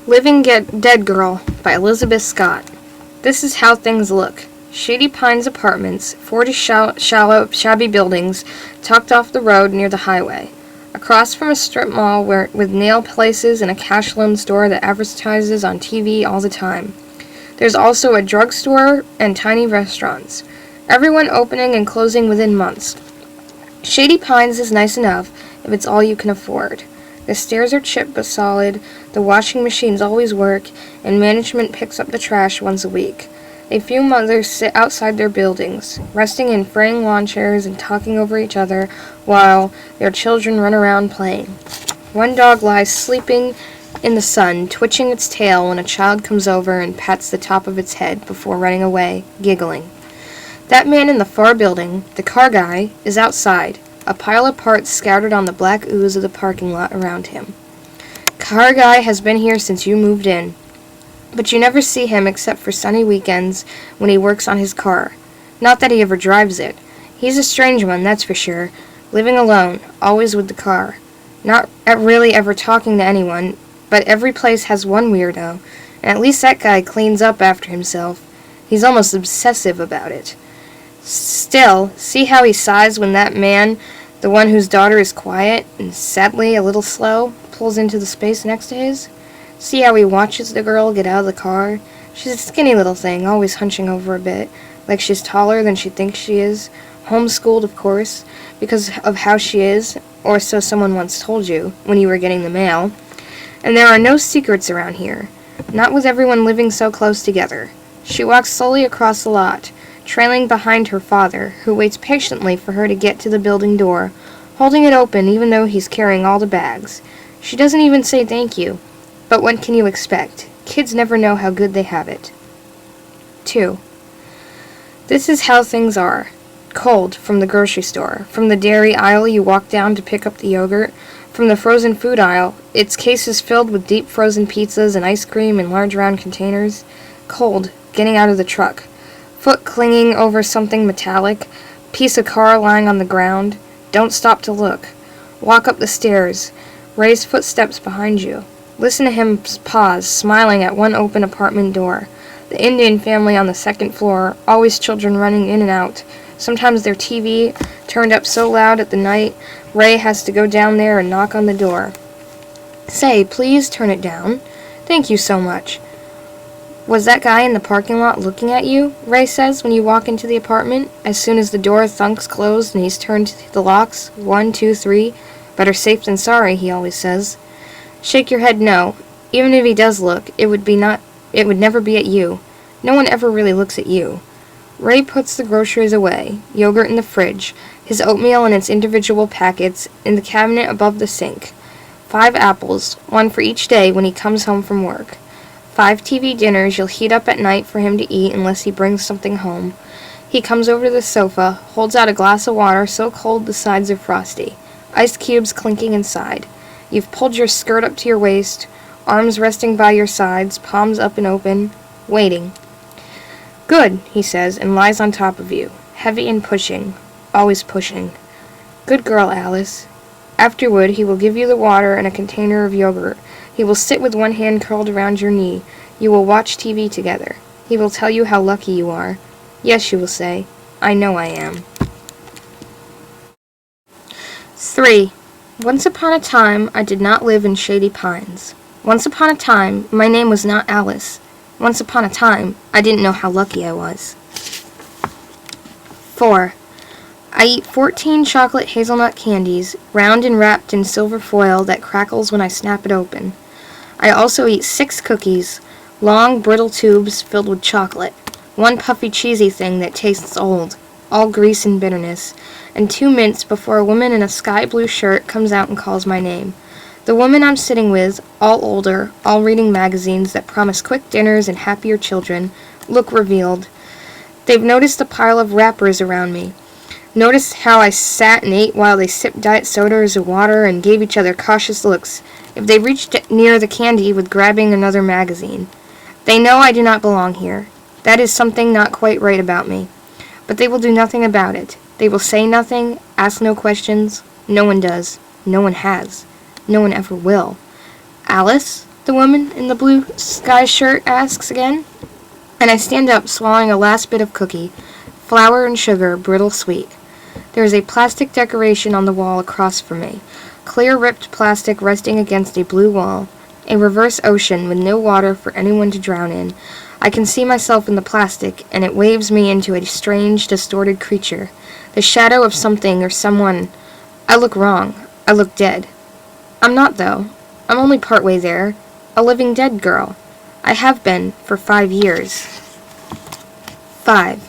Dead Girl by Elizabeth Scott. This is how things look. Shady Pines Apartments, 40 shallow, shabby buildings tucked off the road near the highway. Across from a strip mall with nail places and a cash loan store that advertises on TV all the time. There's also a drugstore and tiny restaurants, everyone opening and closing within months. Shady Pines is nice enough if it's all you can afford. The stairs are chipped but solid, the washing machines always work, and management picks up the trash once a week. A few mothers sit outside their buildings, resting in fraying lawn chairs and talking over each other while their children run around playing. One dog lies sleeping in the sun, twitching its tail when a child comes over and pats the top of its head before running away, giggling. That man in the far building, the car guy, is outside, a pile of parts scattered on the black ooze of the parking lot around him. Car guy has been here since you moved in, but you never see him except for sunny weekends when he works on his car. Not that he ever drives it. He's a strange one, that's for sure, living alone, always with the car. Not really ever talking to anyone, but every place has one weirdo, and at least that guy cleans up after himself. He's almost obsessive about it. Still, see how he sighs when that man, the one whose daughter is quiet and sadly a little slow, pulls into the space next to his? See how he watches the girl get out of the car? She's a skinny little thing, always hunching over a bit, like she's taller than she thinks she is. Homeschooled, of course, because of how she is, or so someone once told you when you were getting the mail. And there are no secrets around here, not with everyone living so close together. She walks slowly across the lot, trailing behind her father, who waits patiently for her to get to the building door, holding it open even though he's carrying all the bags. She doesn't even say thank you, but what can you expect? Kids never know how good they have it. 2. This is how things are. Cold from the grocery store, from the dairy aisle you walk down to pick up the yogurt, from the frozen food aisle, its cases filled with deep frozen pizzas and ice cream in large round containers. Cold, getting out of the truck. Foot clinging over something metallic, piece of car lying on the ground. Don't stop to look. Walk up the stairs. Raise footsteps behind you. Listen to him pause, smiling at one open apartment door. The Indian family on the second floor, always children running in and out. Sometimes their TV turned up so loud at the night, Ray has to go down there and knock on the door. Say, please turn it down. Thank you so much. Was that guy in the parking lot looking at you? Ray says when you walk into the apartment, as soon as the door thunks closed and he's turned the locks. 1, 2, 3. Better safe than sorry, he always says. Shake your head no. Even if he does look, it would never be at you. No one ever really looks at you. Ray puts the groceries away, yogurt in the fridge, his oatmeal in its individual packets in the cabinet above the sink. 5 apples, one for each day when he comes home from work. 5 TV dinners you'll heat up at night for him to eat unless he brings something home. He comes over to the sofa, holds out a glass of water so cold the sides are frosty, ice cubes clinking inside. You've pulled your skirt up to your waist, arms resting by your sides, palms up and open, waiting. Good, he says, and lies on top of you, heavy and pushing, always pushing. Good girl, Alice. Afterward, he will give you the water and a container of yogurt. He will sit with one hand curled around your knee. You will watch TV together. He will tell you how lucky you are. Yes, you will say, I know I am. 3. Once upon a time, I did not live in Shady Pines. Once upon a time, my name was not Alice. Once upon a time, I didn't know how lucky I was. 4. I eat 14 chocolate hazelnut candies, round and wrapped in silver foil that crackles when I snap it open. I also eat 6 cookies, long, brittle tubes filled with chocolate, 1 puffy, cheesy thing that tastes old, all grease and bitterness, and 2 mints before a woman in a sky blue shirt comes out and calls my name. The woman I'm sitting with, all older, all reading magazines that promise quick dinners and happier children, look revealed. They've noticed the pile of wrappers around me. Noticed how I sat and ate while they sipped diet sodas or water and gave each other cautious looks, if they reached near the candy with grabbing another magazine. They know I do not belong here. That is something not quite right about me. But they will do nothing about it. They will say nothing, ask no questions. No one does. No one has. No one ever will. Alice? the woman in the blue sky shirt asks again. And I stand up, swallowing a last bit of cookie. Flour and sugar, brittle sweet. There is a plastic decoration on the wall across from me. Clear ripped plastic resting against a blue wall. A reverse ocean with no water for anyone to drown in. I can see myself in the plastic, and it waves me into a strange, distorted creature. The shadow of something or someone. I look wrong. I look dead. I'm not, though. I'm only partway there. A living dead girl. I have been for 5 years. 5.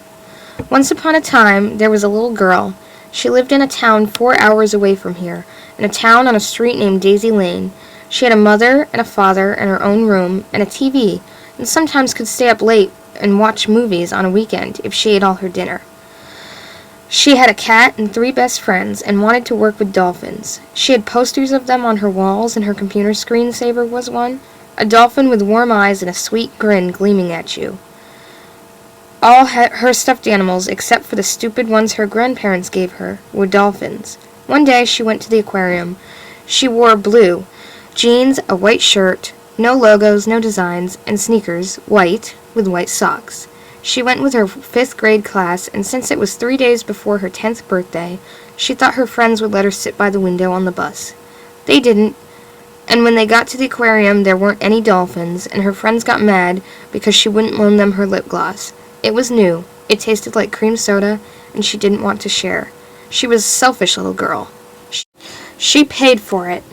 Once upon a time, there was a little girl. She lived in a town 4 hours away from here, in a town on a street named Daisy Lane. She had a mother and a father and her own room and a TV, and sometimes could stay up late and watch movies on a weekend if she ate all her dinner. She had a cat and 3 best friends and wanted to work with dolphins. She had posters of them on her walls, and her computer screensaver was one. A dolphin with warm eyes and a sweet grin gleaming at you. All her stuffed animals, except for the stupid ones her grandparents gave her, were dolphins. One day she went to the aquarium. She wore blue jeans, a white shirt, no logos, no designs, and sneakers, white, with white socks. She went with her 5th grade class, and since it was 3 days before her 10th birthday, she thought her friends would let her sit by the window on the bus. They didn't. And when they got to the aquarium, there weren't any dolphins, and her friends got mad because she wouldn't loan them her lip gloss. It was new, it tasted like cream soda, and she didn't want to share. She was a selfish little girl. She paid for it.